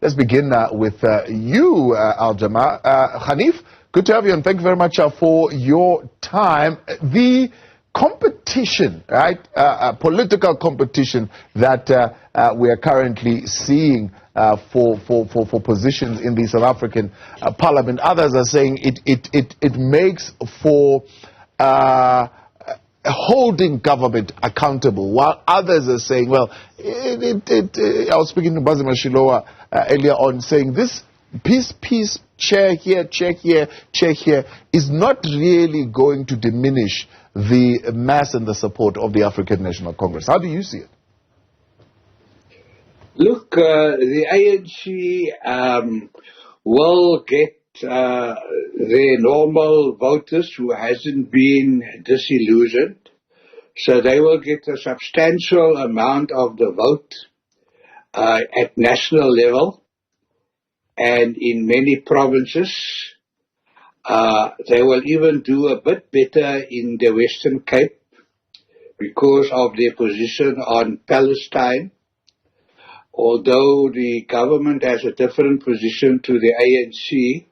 Let's begin with you, Al-Jamaa. Hanif, good to have you, and thank you very much for your time. The competition, right, political competition that we are currently seeing for positions in the South African Parliament. Others are saying it makes for holding government accountable, while others are saying, well, I was speaking to Bazima Shilowa earlier on, saying this peace, chair here, is not really going to diminish the mass and the support of the African National Congress. How do you see it? Look, the ANC will get their normal voters who hasn't been disillusioned. So they will get a substantial amount of the vote at national level, and in many provinces. They will even do a bit better in the Western Cape because of their position on Palestine. Although the government has a different position to the ANC,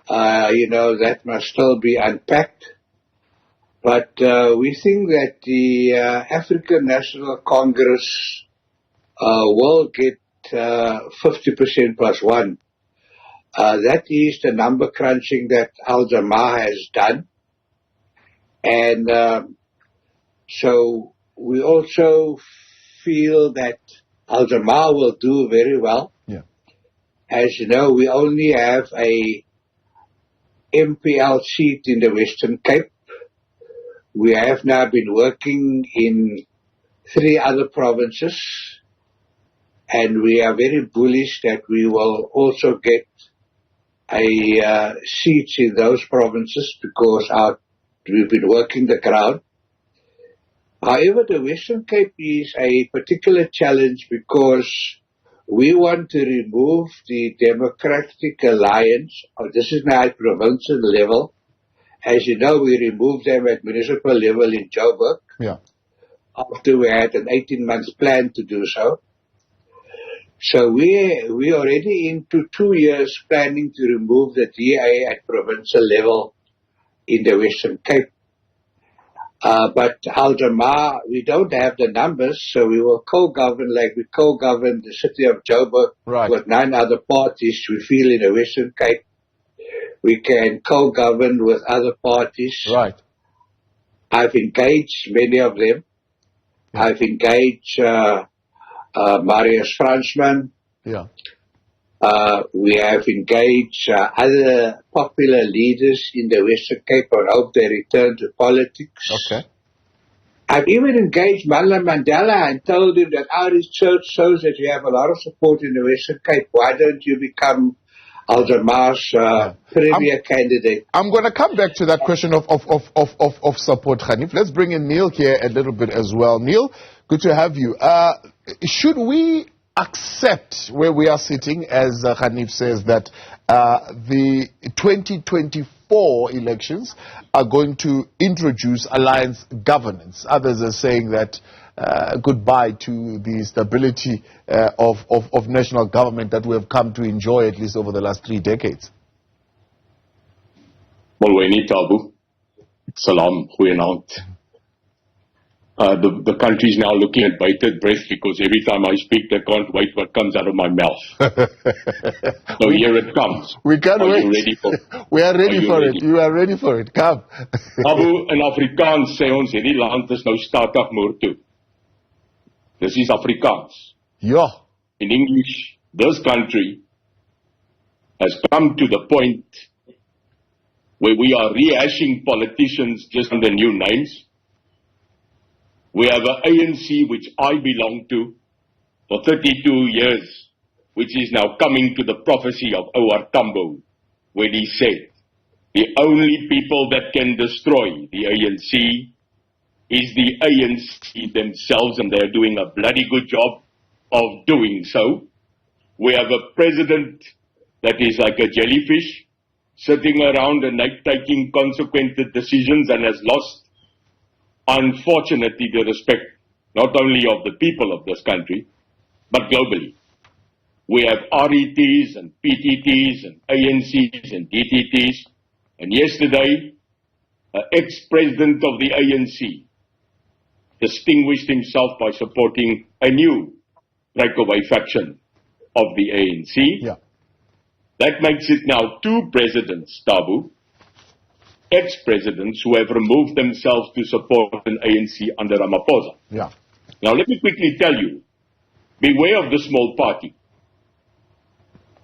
that must still be unpacked. But we think that the African National Congress will get 50% plus one. That is the number crunching that Al-Jamaa has done. And so we also feel that Al-Jamaa will do very well. Yeah. As you know, we only have a MPL seat in the Western Cape. We have now been working in 3 other provinces, and we are very bullish that we will also get a seats in those provinces because we've been working the ground. However, the Western Cape is a particular challenge because we want to remove the Democratic Alliance. This is now at provincial level. As you know, we removed them at municipal level in Joburg. Yeah. After we had an 18-month plan to do so. So we already into 2 years planning to remove the DA at provincial level in the Western Cape. But Al-Jamaa, we don't have the numbers, so we will co-govern like we co-govern the city of Joburg with 9 other parties. We feel in the Western Cape we can co-govern with other parties. Right. I've engaged many of them. Yeah. I've engaged Marius Fransman. Yeah. We have engaged other popular leaders in the Western Cape and hope they return to politics. Okay. I've even engaged Mandla Mandela and told him that our research shows that you have a lot of support in the Western Cape. Why don't you become Al-Jamaa's premier candidate? I'm going to come back to that question of support, Hanif. Let's bring in Neil here a little bit as well. Neil, good to have you. Should we accept where we are sitting, as Hanif says, that the 2024 elections are going to introduce alliance governance? Others are saying that goodbye to the stability of national government that we have come to enjoy at least over the last 3 decades. Molweni Tabu. Salam, goeienaand. The country is now looking at bated breath because every time I speak, they can't wait what comes out of my mouth. So here it comes. We can't wait. You ready for it? We are ready for it. You are ready for it. Come. Abu, in Afrikaans sê ons hierdie land is nou statig moer toe. This is Afrikaans. Yeah. In English, this country has come to the point where we are rehashing politicians just under new names. We have an ANC, which I belong to, for 32 years, which is now coming to the prophecy of O.R. Tambo, when he said, the only people that can destroy the ANC is the ANC themselves, and they're doing a bloody good job of doing so. We have a president that is like a jellyfish, sitting around and taking consequent decisions and has lost, unfortunately, the respect not only of the people of this country, but globally. We have RETs and PTTs and ANCs and DTTs. And yesterday, an ex-president of the ANC distinguished himself by supporting a new breakaway faction of the ANC. Yeah. That makes it now 2 presidents, Tabu, ex-presidents who have removed themselves to support an ANC under Ramaphosa. Yeah. Now let me quickly tell you, beware of the small party.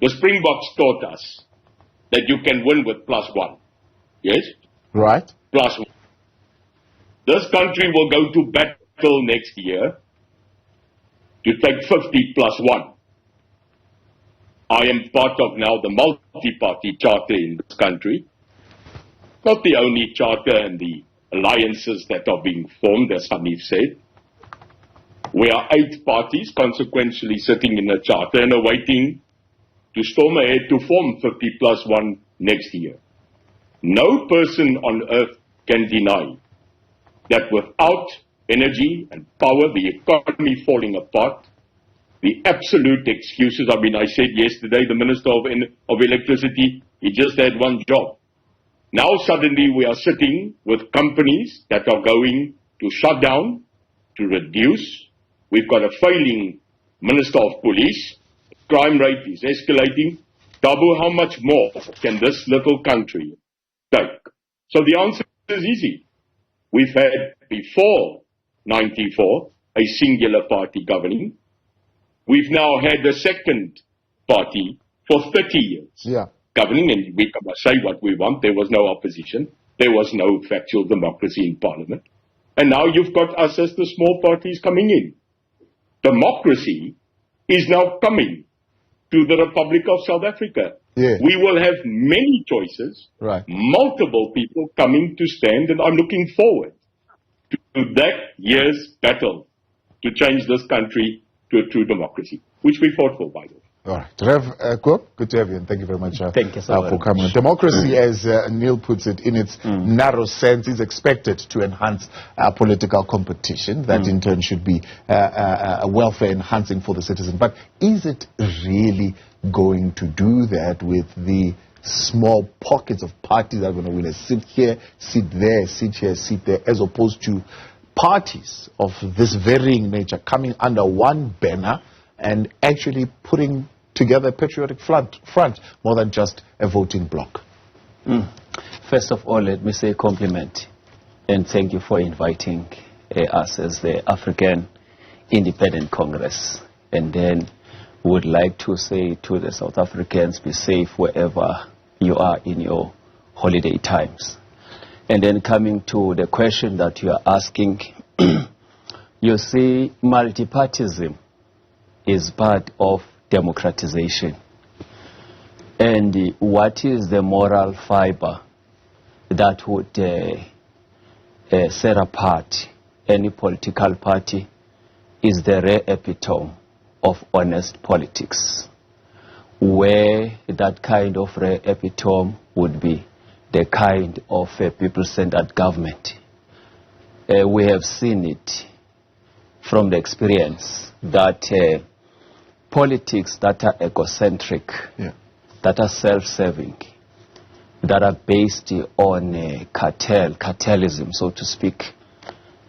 The Springboks taught us that you can win with +1. Yes? Right. +1. This country will go to battle next year to take 50 +1. I am part of now the multi-party charter in this country. Not the only charter and the alliances that are being formed, as Hanif said. We are 8 parties consequentially sitting in a charter and are waiting to storm ahead to form 50 +1 next year. No person on earth can deny that without energy and power, the economy falling apart, the absolute excuses, I said yesterday, the Minister of Electricity, he just had one job. Now suddenly we are sitting with companies that are going to shut down, to reduce. We've got a failing Minister of Police. Crime rate is escalating. Tabu, how much more can this little country take? So the answer is easy. We've had, before 94, a singular party governing. We've now had a second party for 30 years governing, and we can say what we want. There was no opposition. There was no factual democracy in Parliament. And now you've got us as the small parties coming in. Democracy is now coming to the Republic of South Africa. Yeah. We will have many choices, multiple people coming to stand, and I'm looking forward to that year's battle to change this country to a true democracy, which we fought for, by the way. All right. Rev Kwok, good to have you, and thank you very much thank you so for coming. Democracy, as Neil puts it, in its narrow sense, is expected to enhance political competition. That in turn should be welfare enhancing for the citizen. But is it really going to do that with the small pockets of parties that are going to win? Sit here, sit there, sit here, sit there, as opposed to parties of this varying nature coming under one banner and actually putting together a patriotic front more than just a voting bloc? First of all, let me say compliment and thank you for inviting us as the African Independent Congress. And then would like to say to the South Africans, be safe wherever you are in your holiday times. And then coming to the question that you are asking, you see, multipartyism is part of democratization. And what is the moral fiber that would set apart any political party is the rare epitome of honest politics, where that kind of rare epitome would be the kind of people-centered government. We have seen it from the experience that politics that are egocentric, that are self-serving, that are based on cartelism, so to speak,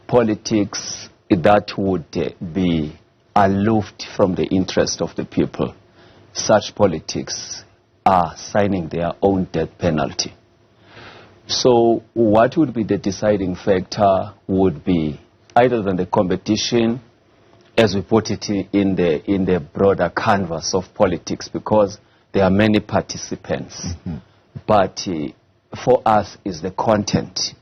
politics that would be aloof from the interest of the people, such politics are signing their own death penalty. So what would be the deciding factor would be either than the competition, as we put it in the broader canvas of politics, because there are many participants. But for us is the content,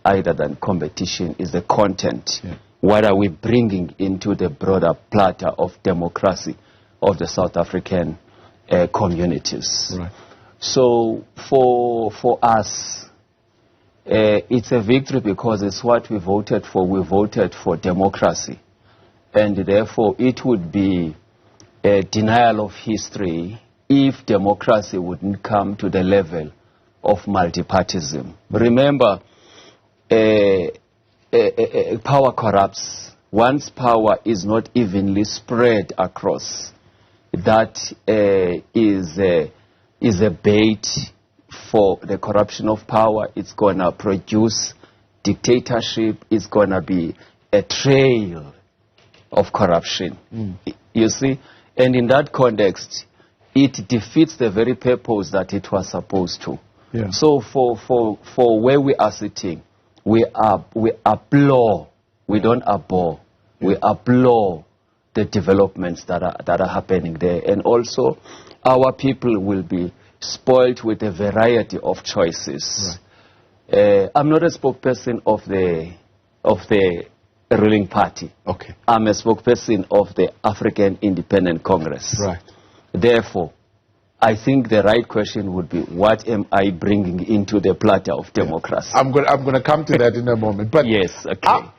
either than competition, is the content. What are we bringing into the broader platter of democracy of the South African communities? So for us, it's a victory because it's what we voted for. We voted for democracy. And therefore, it would be a denial of history if democracy wouldn't come to the level of multipartyism. Remember, power corrupts. Once power is not evenly spread across that is a bait for the corruption of power. It's going to produce dictatorship. It's going to be a trail of corruption. You see? And in that context, it defeats the very purpose that it was supposed to. Yeah. So for where we are sitting, we applaud, we don't abhor, we applaud the developments that are happening there. And also, our people will be spoiled with a variety of choices. Right. I'm not a spokesperson of the ruling party. Okay. I'm a spokesperson of the African Independent Congress. Right. Therefore, I think the right question would be, what am I bringing into the platter of democracy? I'm going to come to that in a moment. But yes, okay.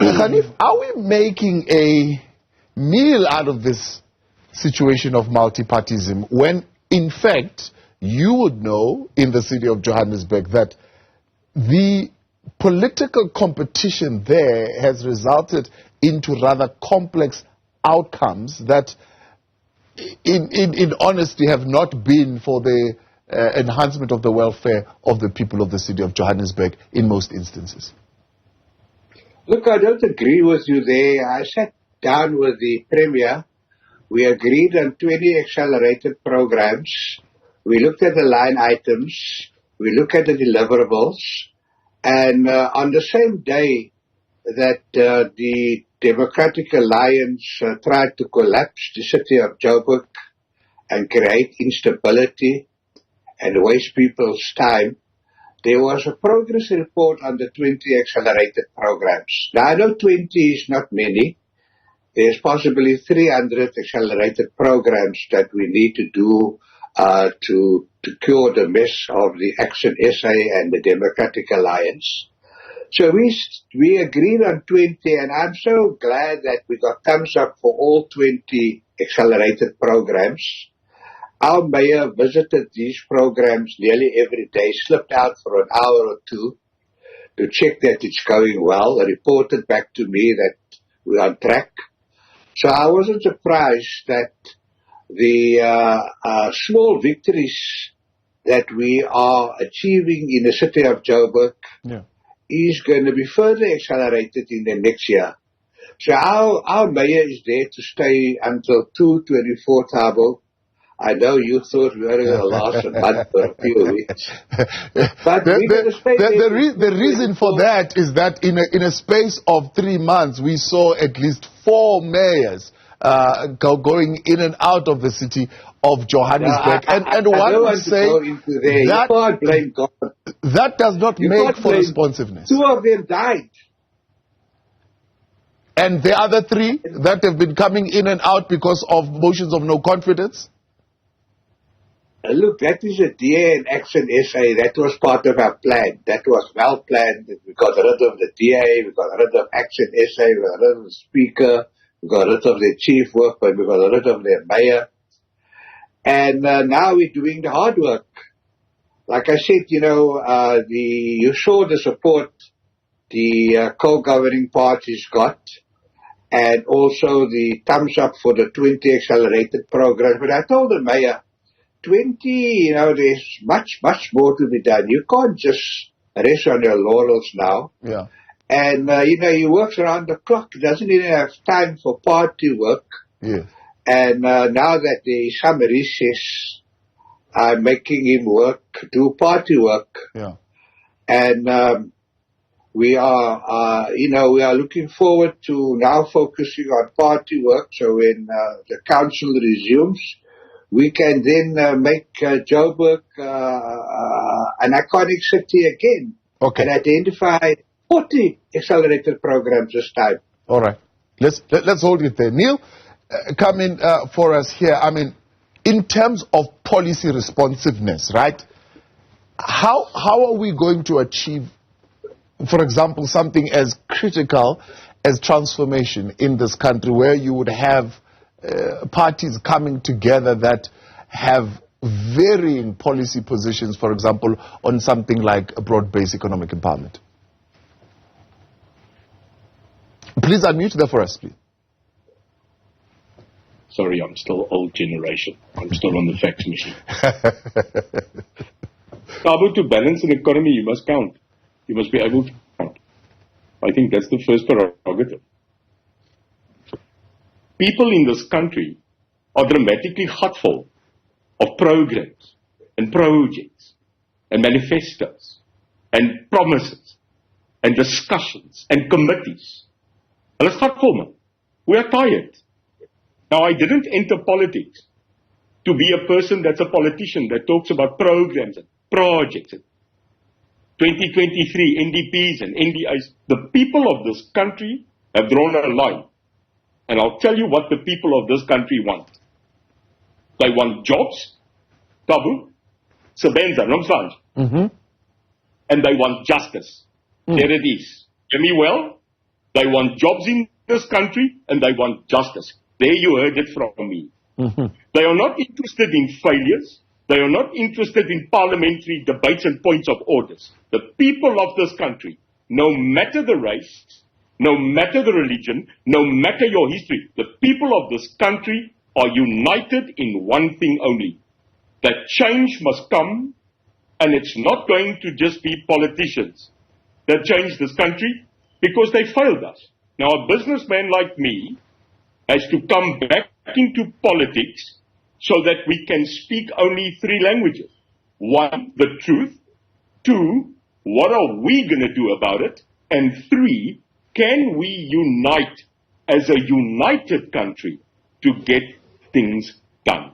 Hanif, are we making a meal out of this situation of multipartyism when, in fact, you would know in the city of Johannesburg that the political competition there has resulted into rather complex outcomes that in honesty have not been for the enhancement of the welfare of the people of the city of Johannesburg in most instances? Look, I don't agree with you there. I sat down with the Premier. We agreed on 20 accelerated programs. We looked at the line items. We looked at the deliverables. And on the same day that the Democratic Alliance tried to collapse the city of Joburg and create instability and waste people's time, there was a progress report on the 20 accelerated programs. Now, I know 20 is not many. There's possibly 300 accelerated programs that we need to do to cure the mess of the Action SA and the Democratic Alliance. So we agreed on 20, and I'm so glad that we got thumbs up for all 20 accelerated programs. Our mayor visited these programs nearly every day, slipped out for an hour or two to check that it's going well, reported back to me that we're on track. So I wasn't surprised that the small victories that we are achieving in the city of Joburg is going to be further accelerated in the next year. So our mayor is there to stay until 2/24 Thabo. I know you thought we were going to last a month or a few weeks. But the reason for that is that in a space of 3 months, we saw at least 4 mayors going in and out of the city of Johannesburg. And one would say that, you can't blame God. That does not make for responsiveness. 2 of them died. And the other 3 that have been coming in and out because of motions of no confidence? Look, that is a DA and Action SA. That was part of our plan. That was well planned. We got rid of the DA, we got rid of Action SA, we got rid of the Speaker, we got rid of their chief work, but we got rid of their mayor. And now we're doing the hard work. Like I said, you saw the support the co-governing parties got, and also the thumbs up for the 20 accelerated programs. But I told the mayor, 20, there's much, much more to be done. You can't just rest on your laurels now. Yeah. And, he works around the clock. He doesn't even have time for party work. Yes. And now that there is some recess, I'm making him do party work. Yeah. And we are looking forward to now focusing on party work. So when the council resumes, we can then make Joburg an iconic city again. Okay. And identify 40 accelerated programs this time. All right. Let's hold it there. Neil, come in for us here. I mean, in terms of policy responsiveness, right? How are we going to achieve, for example, something as critical as transformation in this country, where you would have parties coming together that have varying policy positions, for example, on something like a broad-based economic empowerment? Please unmute there for us, please. Sorry, I'm still old generation. I'm still on the fax machine. To balance an economy, you must count. You must be able to count. I think that's the first prerogative. People in this country are dramatically full of programs and projects and manifestos and promises and discussions and committees. And it's full, man. We are tired. Now, I didn't enter politics to be a person that's a politician that talks about programs and projects and 2023 NDPs and NDIs. The people of this country have drawn a line. And I'll tell you what the people of this country want. They want jobs, Tabu, Sebenza, Nomsvanj. And they want justice. There it is. Hear me well? They want jobs in this country and they want justice. There you heard it from me. They are not interested in failures. They are not interested in parliamentary debates and points of orders. The people of this country, no matter the race, no matter the religion, no matter your history, the people of this country are united in one thing only. That change must come, and it's not going to just be politicians that change this country because they failed us. Now, a businessman like me has to come back into politics so that we can speak only 3 languages. 1, the truth. 2, what are we going to do about it? And 3, can we unite as a united country to get things done?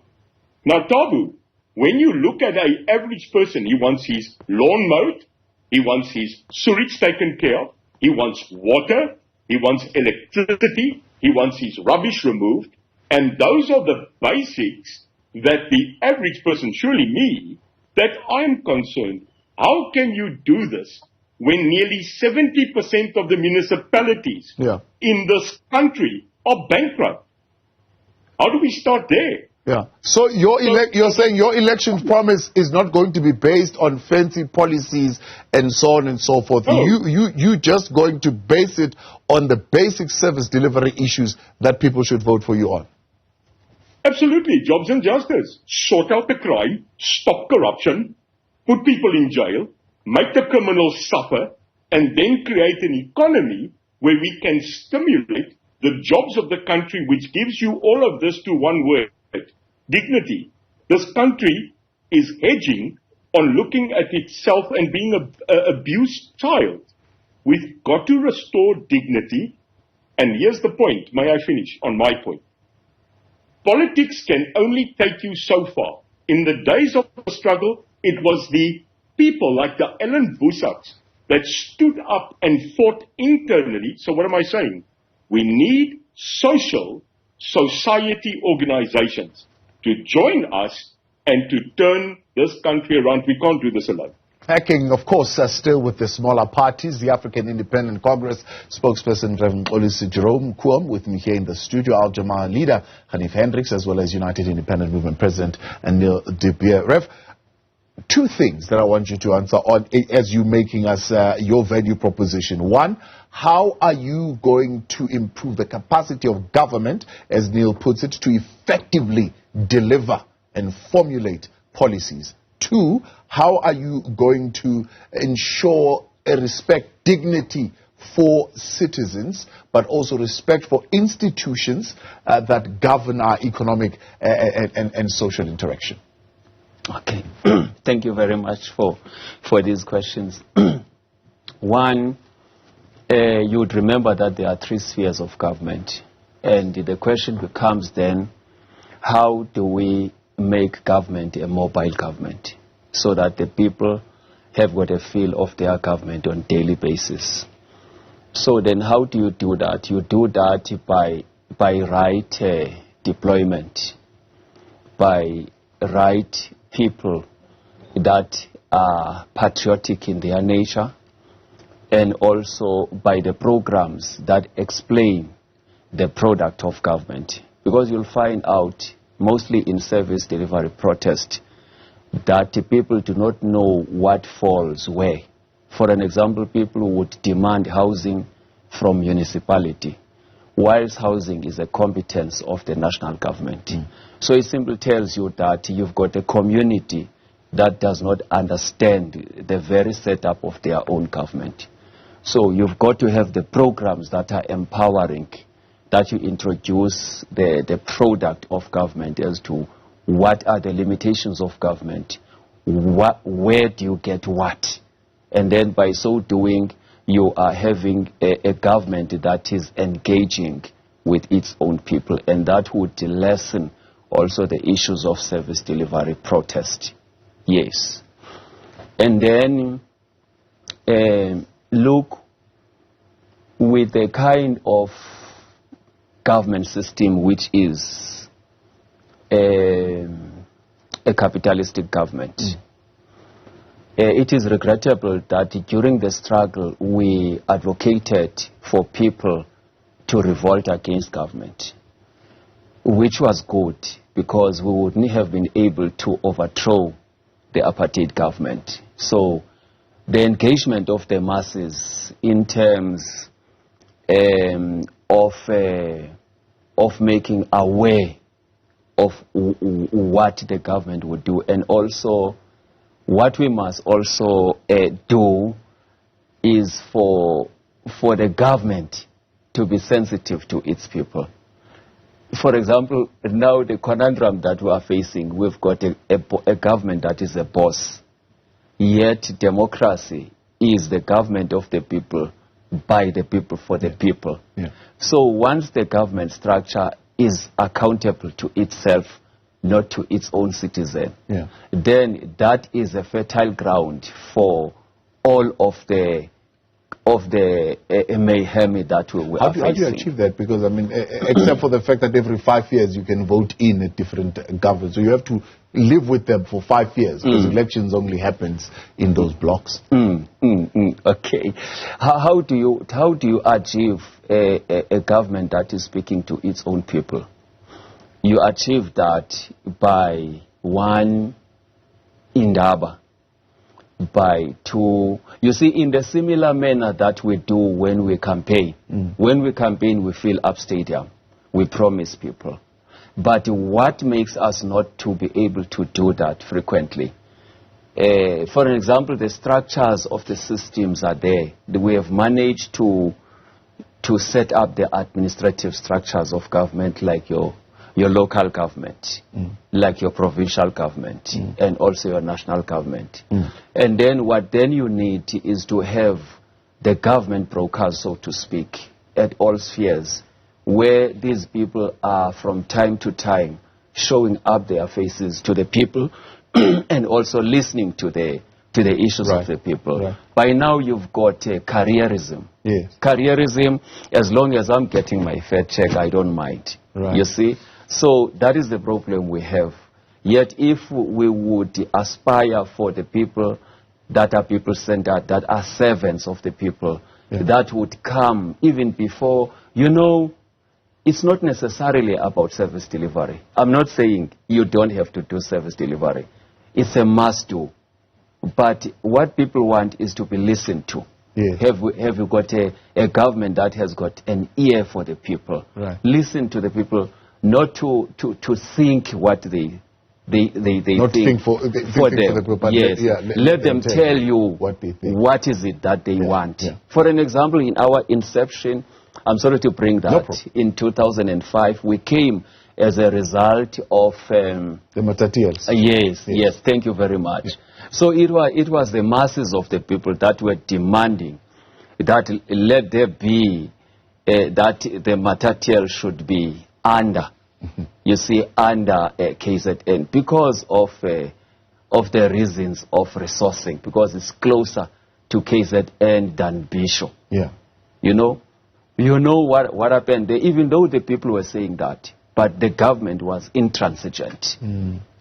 Now, Tabu, when you look at an average person, he wants his lawn mowed, he wants his sewage taken care of, he wants water, he wants electricity, he wants his rubbish removed, and those are the basics that the average person, surely me, that I'm concerned. How can you do this when nearly 70% of the municipalities in this country are bankrupt? How do we start there? Yeah. So you're saying your election promise is not going to be based on fancy policies and so on and so forth. No. You just going to base it on the basic service delivery issues that people should vote for you on. Absolutely. Jobs and justice. Sort out the crime, stop corruption, put people in jail, make the criminals suffer, and then create an economy where we can stimulate the jobs of the country, which gives you all of this to one word: dignity. This country is hedging on looking at itself and being an abused child. We've got to restore dignity. And here's the point. May I finish on my point? Politics can only take you so far. In the days of the struggle, it was the people like the Ellen Busacks that stood up and fought internally. So what am I saying? We need society organizations to join us and to turn this country around. We can't do this alone. Hacking, of course, still with the smaller parties. The African Independent Congress spokesperson Reverend Jerome Kuam with me here in the studio. Al Jamaa leader Hanif Hendricks, as well as United Independent Movement President Neil de Beer. Rev, 2 things that I want you to answer on as you making us your value proposition. 1, how are you going to improve the capacity of government, as Neil puts it, to effectively deliver and formulate policies? 2, how are you going to ensure dignity for citizens, but also respect for institutions that govern our economic and social interaction? Okay. Thank you very much for these questions. 1, you would remember that there are 3 spheres of government. And the question becomes then, how do we make government a mobile government so that the people have got a feel of their government on a daily basis? So then how do you do that? You do that by right deployment, by right people that are patriotic in their nature, and also by the programs that explain the product of government. Because you'll find out, mostly in service delivery protest, that people do not know what falls where. For an example, people would demand housing from municipality, whilst housing is a competence of the national government. So it simply tells you that you've got a community that does not understand the very setup of their own government. So you've got to have the programs that are empowering, that you introduce the product of government as to what are the limitations of government, where do you get what, and then by so doing you are having a government that is engaging with its own people, and that would lessen also the issues of service delivery protest. Yes. And then look, with the kind of government system which is a capitalistic government, it is regrettable that during the struggle we advocated for people to revolt against government, which was good because we wouldn't have been able to overthrow the apartheid government. So the engagement of the masses in terms of making aware of what the government would do, and also what we must also do is for the government to be sensitive to its people. For example, now the conundrum that we are facing, we've got a government that is a boss, yet democracy is the government of the people, by the people, for the people. So once the government structure is accountable to itself, not to its own citizen, then that is a fertile ground for all of the mayhem that we are facing. How do you achieve that? Because, I mean, except for the fact that every 5 years you can vote in a different government. So you have to live with them for 5 years, because elections only happens in those blocks. Okay. How do you achieve a government that is speaking to its own people? You achieve that by, one, indaba, by two, you see, in the similar manner that we do when we campaign. When we campaign, we fill up stadium, we promise people. But what makes us not to be able to do that frequently? For example, the structures of the systems are there. We have managed to set up the administrative structures of government, like your local government, like your provincial government, and also your national government. And then what then you need is to have the government brokers, so to speak, at all spheres, where these people are from time to time showing up their faces to the people and also listening to the issues of the people. By now you've got careerism. Careerism, as long as I'm getting my fair check, I don't mind. You see? So that is the problem we have. Yet if we would aspire for the people that are people-centered, that are servants of the people, that would come even before, you know, it's not necessarily about service delivery. I'm not saying you don't have to do service delivery. It's a must-do. But what people want is to be listened to. Have we got a government that has got an ear for the people? Listen to the people, not to think what they not think for them. the people, but let them tell you what they think. What is it that they want. For an example, in our inception, I'm sorry to bring that, in 2005, we came as a result of the materials. Yes, thank you very much. So it was the masses of the people that were demanding that let there be that the material should be under, you see, under KZN, because of the reasons of resourcing, because it's closer to KZN than Bisho. You know what happened? Even though the people were saying that, but the government was intransigent.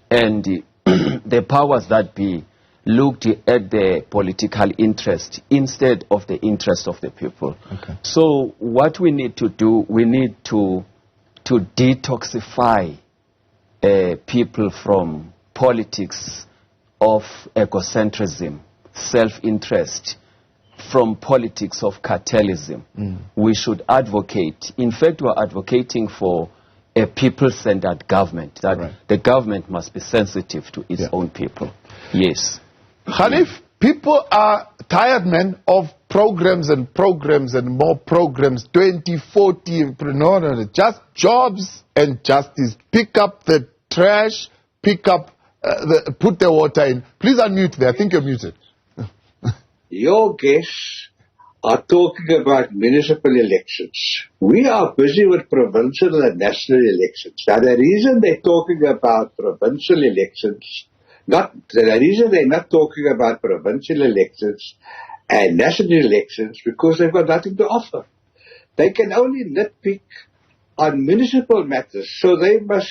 And the powers that be looked at the political interest instead of the interest of the people. So what we need to do, we need to detoxify people from politics of egocentrism, self-interest, from politics of cartelism. We should advocate. In fact, we're advocating for a people-centered government, that the government must be sensitive to its own people. Yes. Hanif, people are tired, man, of programs and programs and more programs. 2040, no, just jobs and justice. Pick up the trash, pick up, put the water in. Please unmute there. I think you're muted. Your guests are talking about municipal elections. We are busy with provincial and national elections. Now, the reason they're talking about provincial elections, the reason they're not talking about provincial elections and national elections, because they've got nothing to offer. They can only nitpick on municipal matters, so they must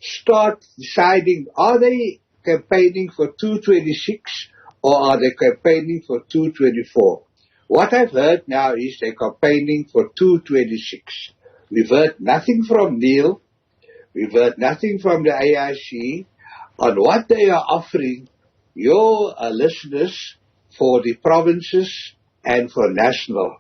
start deciding, are they campaigning for 226 or are they campaigning for 224? What I've heard now is they're campaigning for 226. We've heard nothing from Neil. We've heard nothing from the AIC on what they are offering your listeners for the provinces and for national.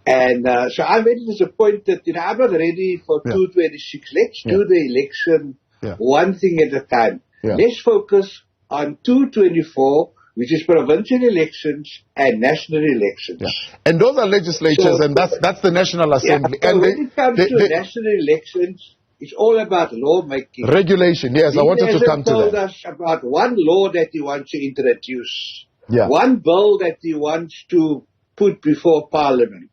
And so I'm very disappointed. I'm not ready for 226. Let's do the election one thing at a time. Let's focus on 224, which is provincial elections and national elections. And those are legislatures, and that's the National Assembly. So and when it comes to national elections, it's all about lawmaking. Regulation, yes, I wanted to come to that. He hasn't told us about one law that he wants to introduce, one bill that he wants to put before Parliament.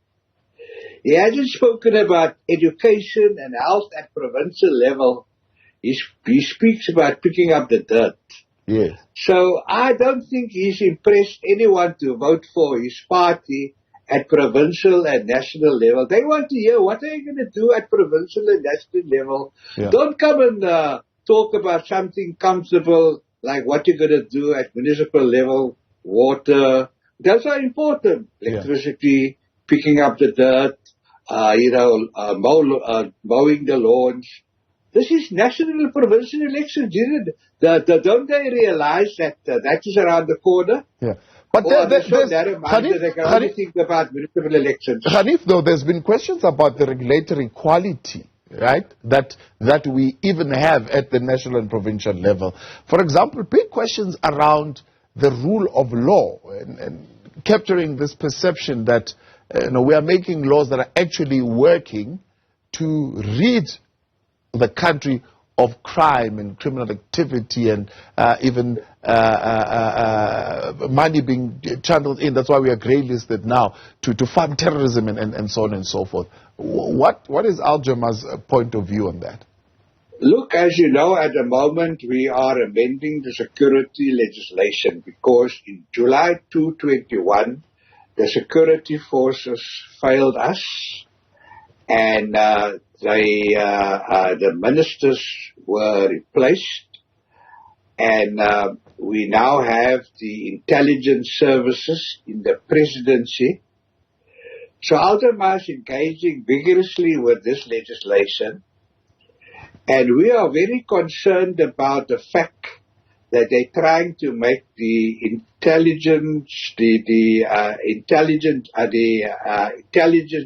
He hasn't spoken about education and health at provincial level. He speaks about picking up the dirt. Yes. So I don't think he's impressed anyone to vote for his party at provincial and national level. They want to hear, what are you going to do at provincial and national level? Don't come and talk about something comfortable like what you're going to do at municipal level, water. Those are important. Electricity, picking up the dirt, mowing the lawns. This is national and provincial elections. Don't they realize that that is around the corner? But they're so narrow-minded they can only think about municipal elections. Hanif, though, there's been questions about the regulatory quality, right, that we even have at the national and provincial level. For example, big questions around the rule of law and capturing this perception that we are making laws that are actually working to rid the country of crime and criminal activity and even money being channeled in. That's why we are grey-listed now to fund terrorism and so on and so forth. What is Al-Jama's point of view on that? Look, as you know, at the moment we are amending the security legislation because in July 2021, the security forces failed us and the ministers were replaced, and we now have the intelligence services in the presidency. So Al-Jama is engaging vigorously with this legislation, and we are very concerned about the fact that they're trying to make the intelligence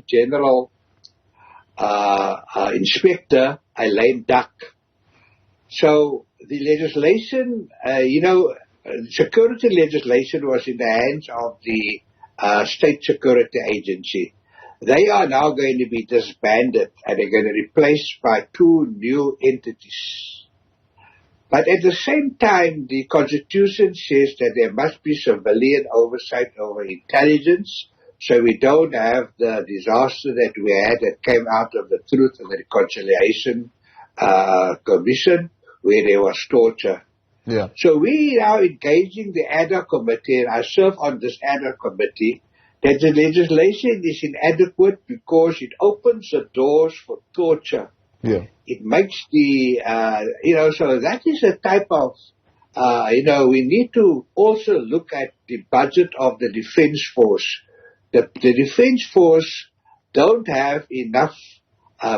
general inspector a lame duck. So the legislation, security legislation was in the hands of the State Security Agency. They are now going to be disbanded and they're going to be replaced by two new entities. But at the same time, the Constitution says that there must be civilian oversight over intelligence, so we don't have the disaster that we had that came out of the Truth and Reconciliation Commission, where there was torture. So we are now engaging the ad hoc committee, and I serve on this ad hoc committee, that the legislation is inadequate because it opens the doors for torture. It makes the, so that is a type of, we need to also look at the budget of the Defence Force. The Defence Force don't have enough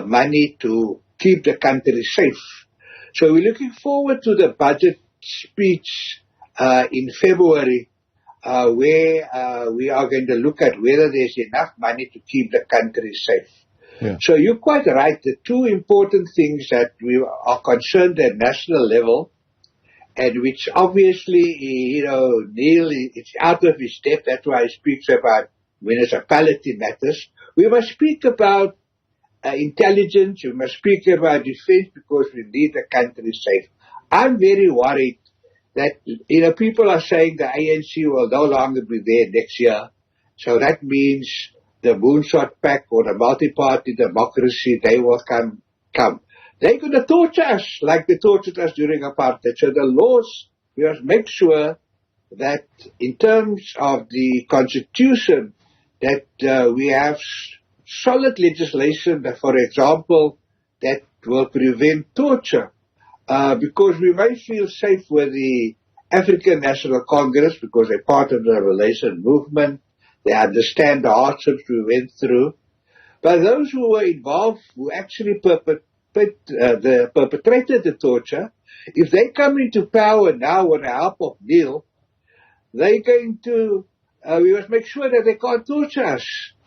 money to keep the country safe. So we're looking forward to the budget speech in February where we are going to look at whether there's enough money to keep the country safe. Yeah. So you're quite right. The two important things that we are concerned at national level, and which obviously, Neil, it's out of his depth. That's why he speaks about municipality matters. We must speak about intelligence. We must speak about defense because we need the country safe. I'm very worried that, people are saying the ANC will no longer be there next year. So that means the Moonshot Pack or the multi-party democracy, they will come. They're going to torture us like they tortured us during apartheid. So the laws, we must make sure that in terms of the constitution, that we have solid legislation, that, for example, that will prevent torture. Because we may feel safe with the African National Congress because they're part of the revelation movement. They understand the hardships we went through. But those who were involved, who actually perpetrated the torture, if they come into power now with the help of Neil, they're going to, we must make sure that they can't torture us.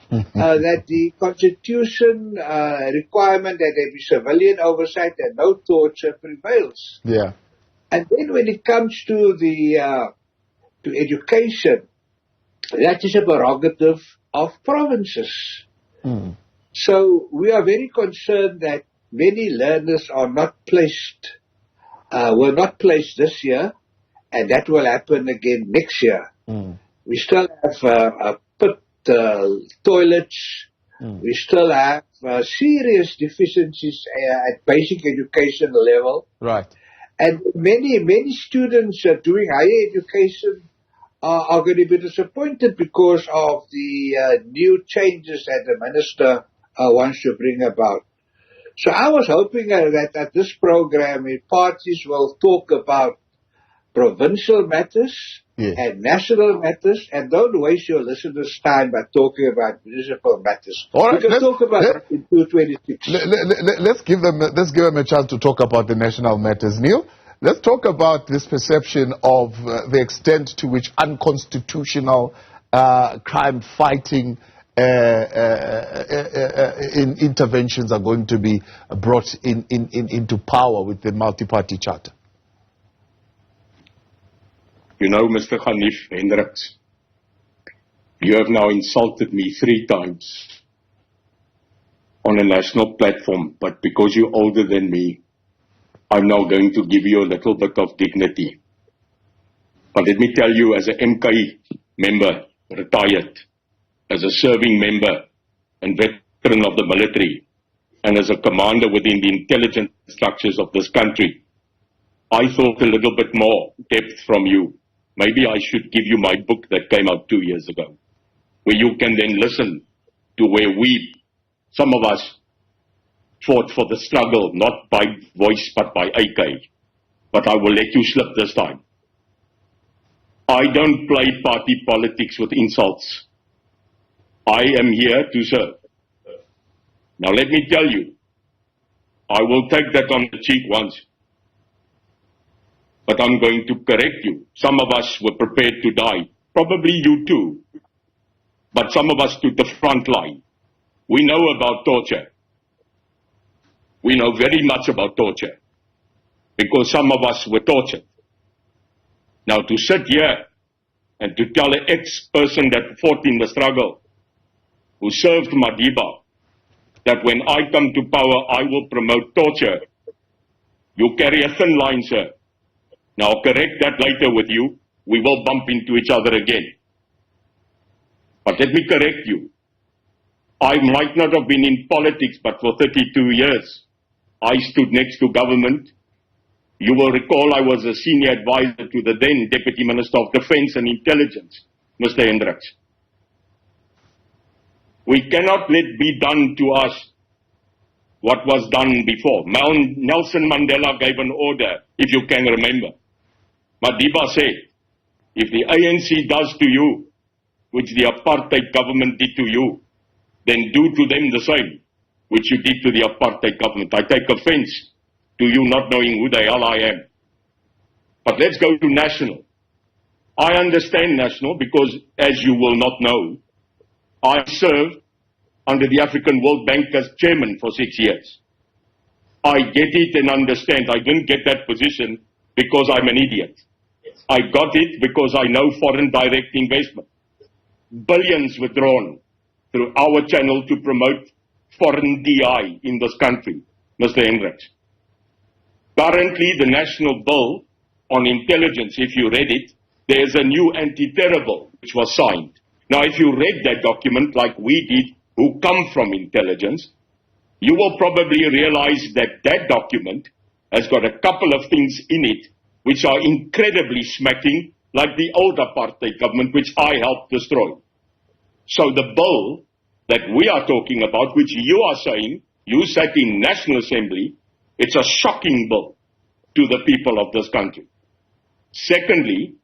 That the constitution requirement that there be civilian oversight and no torture prevails. Yeah. And then when it comes to the to education, that is a prerogative of provinces. So we are very concerned that many learners are not placed, were not placed this year, and that will happen again next year. We still have toilets. We still have serious deficiencies at basic education level. Right. And many students doing higher education are going to be disappointed because of the new changes that the minister wants to bring about. So I was hoping that at this program, parties will talk about provincial matters and national matters, and don't waste your listeners' time by talking about municipal matters. All right, we can talk about that in 226. Let's give them a chance to talk about the national matters. Neil, let's talk about this perception of the extent to which unconstitutional crime-fighting interventions are going to be brought into power with the multi-party charter. Mr. Hanif Hendricks, you have now insulted me 3 times on a national platform, but because you're older than me, I'm now going to give you a little bit of dignity. But let me tell you, as an MK member, retired, as a serving member and veteran of the military, and as a commander within the intelligence structures of this country, I thought a little bit more depth from you. Maybe I should give you my book that came out 2 years ago, where you can then listen to where some of us, fought for the struggle, not by voice but by AK. But I will let you slip this time. I don't play party politics with insults. I am here to serve. Now let me tell you, I will take that on the cheek once. But I'm going to correct you. Some of us were prepared to die. Probably you too. But some of us took the front line. We know about torture. We know very much about torture. Because some of us were tortured. Now to sit here and to tell an ex-person that fought in the struggle, who served Madiba, that when I come to power I will promote torture, you carry a thin line, sir. Now I'll correct that later with you. We will bump into each other again. But let me correct you. I might not have been in politics, but for 32 years, I stood next to government. You will recall I was a senior advisor to the then Deputy Minister of Defence and Intelligence, Mr. Hendricks. We cannot let be done to us what was done before. Nelson Mandela gave an order, if you can remember. Madiba said, if the ANC does to you, which the apartheid government did to you, then do to them the same, which you did to the apartheid government. I take offense to you not knowing who the hell I am. But let's go to national. I understand national because, as you will not know, I served under the African World Bank as chairman for 6 years. I get it and understand. I didn't get that position because I'm an idiot. I got it because I know foreign direct investment. Billions were drawn through our channel to promote foreign DI in this country, Mr. Hendricks. Currently, the national bill on intelligence, if you read it, there's a new anti-terror bill which was signed. Now, if you read that document like we did, who come from intelligence, you will probably realize that that document has got a couple of things in it which are incredibly smacking like the old apartheid government which I helped destroy. So the bill that we are talking about, which you are saying, you sat in National Assembly, it's a shocking bill to the people of this country. Secondly,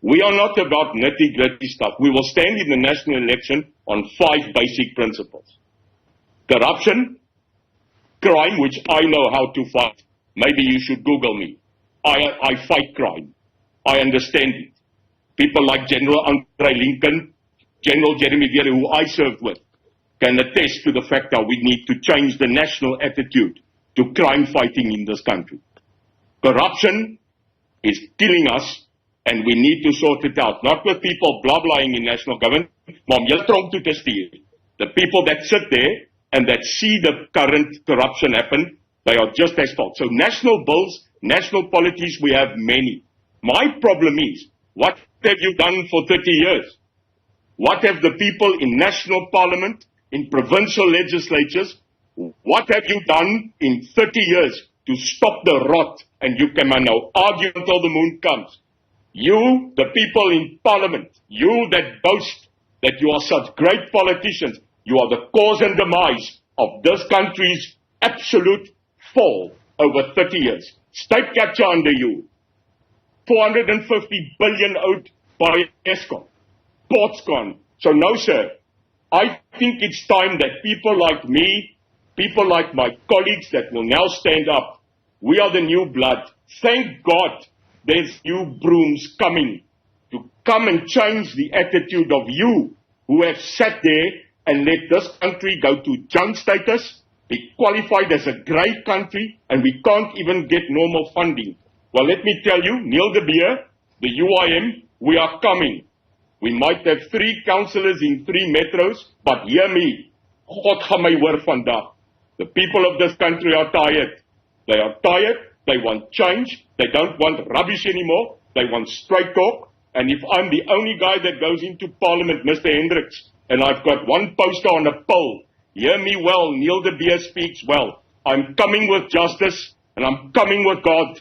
we are not about nitty-gritty stuff. We will stand in the national election on 5 basic principles. Corruption, crime, which I know how to fight. Maybe you should Google me. I fight crime. I understand it. People like General Andre Lincoln, General Jeremy Vere, who I served with, can attest to the fact that we need to change the national attitude to crime fighting in this country. Corruption is killing us, and we need to sort it out. Not with people blah-blahing in national government, maar om julle tronk toe te stuur. The people that sit there and that see the current corruption happen, they are just as fault. So national bills, national policies, we have many. My problem is, what have you done for 30 years? What have the people in national parliament, in provincial legislatures, what have you done in 30 years to stop the rot? And you can now argue until the moon comes. You, the people in parliament, you that boast that you are such great politicians, you are the cause and demise of this country's absolute fall over 30 years. State capture under you. 450 billion out by Eskom. Ports gone. So no, sir. I think it's time that people like me, people like my colleagues that will now stand up, we are the new blood. Thank God there's new brooms coming to come and change the attitude of you who have sat there and let this country go to junk status, be qualified as a great country, and we can't even get normal funding. Well, let me tell you, Neil de Beer, the UIM, we are coming. We might have 3 councillors in 3 metros, but hear me, God gaan my hoor vandag. The people of this country are tired. They are tired, they want change, they don't want rubbish anymore, they want straight talk. And if I'm the only guy that goes into Parliament, Mr. Hendricks, and I've got one poster on a pole, hear me well, Neil de Beer speaks well. I'm coming with justice, and I'm coming with God,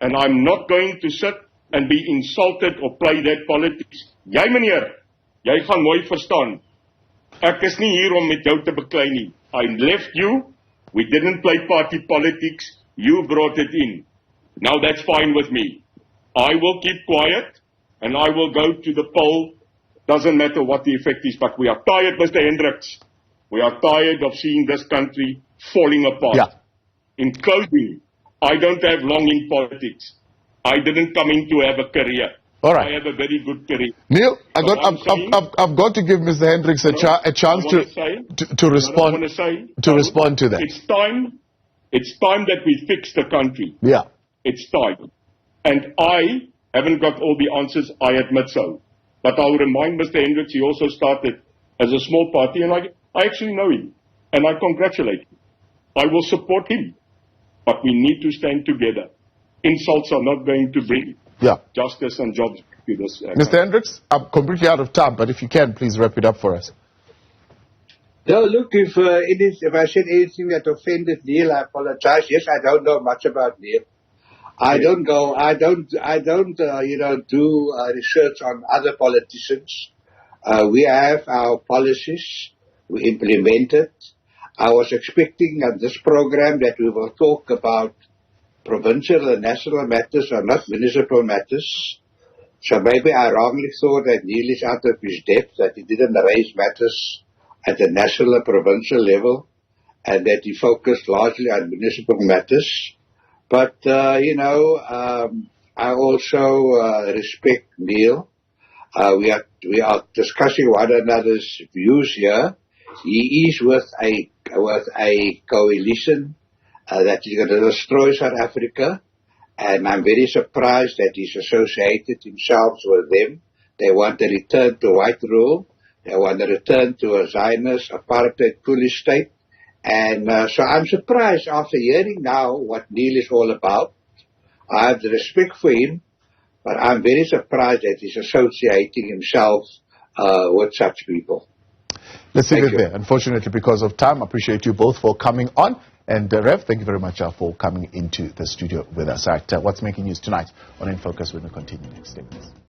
and I'm not going to sit and be insulted or play that politics. Jy meneer, jy gaan mooi verstaan. Ek is nie hier om met jou te beklei nie. I left you, we didn't play party politics, you brought it in. Now that's fine with me. I will keep quiet, and I will go to the poll. Doesn't matter what the effect is, but we are tired, Mr. Hendricks. We are tired of seeing this country falling apart. Yeah. In closing, I don't have long in politics. I didn't come in to have a career. All right. I have a very good career. Neil, I've got to give Mr. Hendricks a chance to respond to that. It's time that we fix the country. Yeah. It's time. And I haven't got all the answers, I admit so. But I'll remind Mr. Hendricks, he also started as a small party, and I actually know him. And I congratulate him. I will support him. But we need to stand together. Insults are not going to bring justice and jobs to this. Mr. Hendricks, I'm completely out of time, but if you can, please wrap it up for us. No, look, if I said anything that offended Neil, I apologize. Yes, I don't know much about Neil. I don't do research on other politicians. We have our policies. We implement it. I was expecting on this program that we will talk about provincial and national matters or not municipal matters. So maybe I wrongly thought that Neil is out of his depth, that he didn't raise matters at the national or provincial level, and that he focused largely on municipal matters. But, I also respect Neil. We are discussing one another's views here. He is with a coalition that is going to destroy South Africa, and I'm very surprised that he's associated himself with them. They want a return to white rule. They want a return to a Zionist apartheid police state. And so I'm surprised after hearing now what Neil is all about. I have the respect for him, but I'm very surprised that he's associating himself with such people. Let's leave it there. Unfortunately, because of time, I appreciate you both for coming on. And Rev, thank you very much for coming into the studio with us. All right, what's making news tonight on In Focus when we continue next statements.